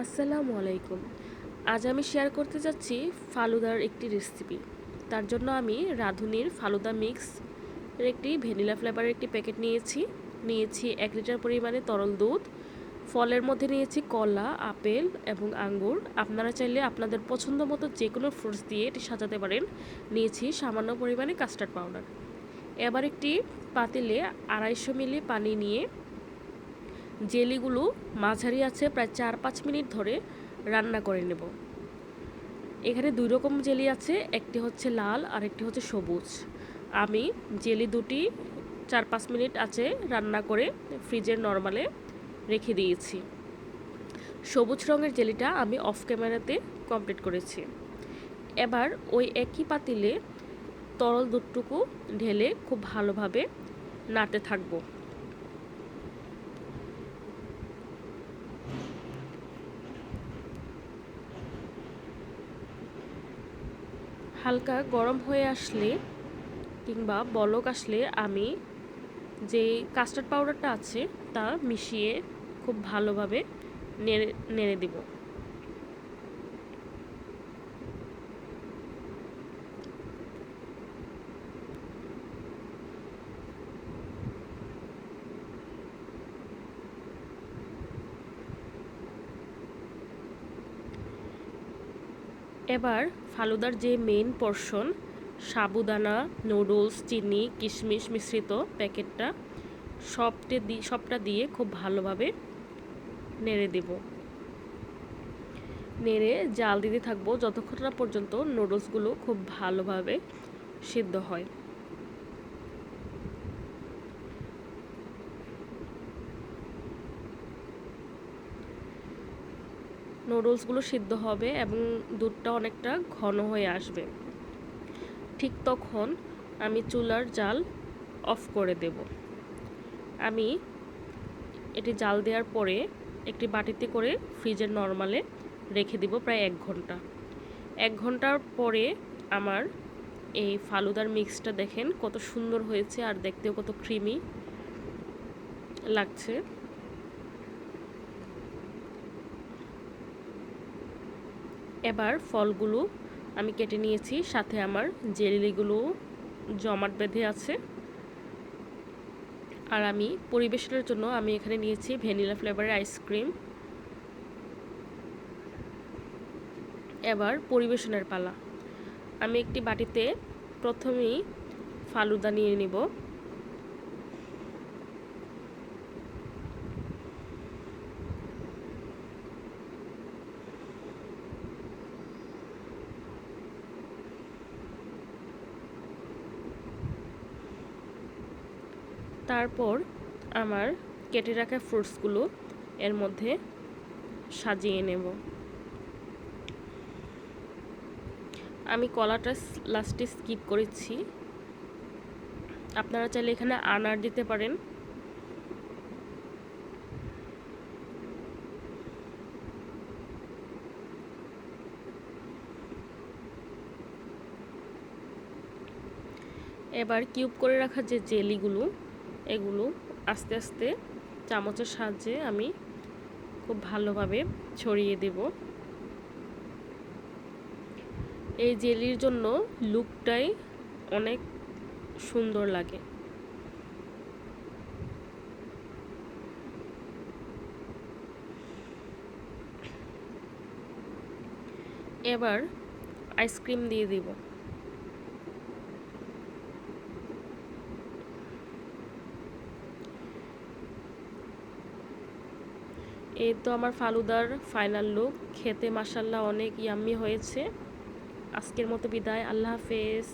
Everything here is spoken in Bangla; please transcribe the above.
আসসালামু আলাইকুম। আজ আমি শেয়ার করতে যাচ্ছি ফালুদার একটি রেসিপি। তার জন্য আমি রাঁধুনির ফালুদা মিক্স এর একটি ভ্যানিলা ফ্লেভারের একটি প্যাকেট নিয়েছি 1 লিটার পরিমাণে তরল দুধ। ফলের মধ্যে নিয়েছি কলা, আপেল এবং আঙ্গুর। আপনারা চাইলে আপনাদের পছন্দ মতো যে কোনো ফ্রুটস দিয়ে এটি সাজাতে পারেন। নিয়েছি সামান্য পরিমাণে কাস্টার্ড পাউডার। এবার একটি পাতিলে 250 মিলি পানি নিয়ে জেলিগুলো মাঝারি আছে প্রায় 4-5 মিনিট ধরে রান্না করে নেব। এখানে 2 রকম জেলি আছে, একটি হচ্ছে লাল আর একটি হচ্ছে সবুজ। আমি জেলি দুটি 4-5 মিনিট আছে রান্না করে ফ্রিজের নরমালে রেখে দিয়েছি। সবুজ রঙের জেলিটা আমি অফ ক্যামেরাতে কমপ্লিট করেছি। এবার ওই একই পাতিলে তরল দুধটুকু ঢেলে খুব ভালোভাবে নাড়তে থাকবো। হালকা গরম হয়ে আসলে কিংবা বলক আসলে আমি যে কাস্টার্ড পাউডারটা আছে তা মিশিয়ে খুব ভালোভাবে নেড়ে নেড়ে দিব। এবার ফালুদার যে মেইন পোর্শন সাবুদানা, নুডলস, চিনি, কিশমিশ মিশ্রিত প্যাকেটটা সবটা দিয়ে খুব ভালোভাবে নেড়ে দেব। নেড়ে জাল দিতে থাকবো যতক্ষণ না পর্যন্ত নুডলসগুলো খুব ভালোভাবে সিদ্ধ হয়। নুডলসগুলো সিদ্ধ হবে এবং দুধটা অনেকটা ঘন হয়ে আসবে। ঠিক তখন আমি চুলার জাল অফ করে দেব। আমি এটি জাল দেওয়ার পরে একটি বাটিতে করে ফ্রিজের নরমালে রেখে দিব প্রায় 1 ঘন্টা। 1 ঘন্টার পরে আমার এই ফালুদার মিক্সটা দেখেন কত সুন্দর হয়েছে আর দেখতেও কত ক্রিমি লাগছে। এবার ফলগুলো আমি কেটে নিয়েছি, সাথে আমার জেলিগুলো জমাট বেঁধে আছে। আর আমি পরিবেশনের জন্য আমি এখানে নিয়েছি ভ্যানিলা ফ্লেভারের আইসক্রিম। এবার পরিবেশনের পালা। আমি একটি বাটিতে প্রথমেই ফালুদা নিয়ে নিব। তারপর আমার কেটে রাখা ফ্রুটসগুলো এর মধ্যে সাজিয়ে নেব। আমি কলাটা লাস্টে স্কিপ করেছি, আপনারা চাইলে এখানে আনার দিতে পারেন। এবার কিউব করে রাখা যে জেলিগুলো এগুলো আস্তে আস্তে চামচের সাহায্যে আমি খুব ভালোভাবে ছড়িয়ে দেব। এই জেলির জন্য লুকটাই অনেক সুন্দর লাগে। এবার আইসক্রিম দিয়ে দিব। এই তো আমার ফালুদার ফাইনাল লুক। খেতে মাশাআল্লাহ অনেক ইয়াম্মি হয়েছে। আজকের মতো বিদায়, আল্লাহ হাফেজ।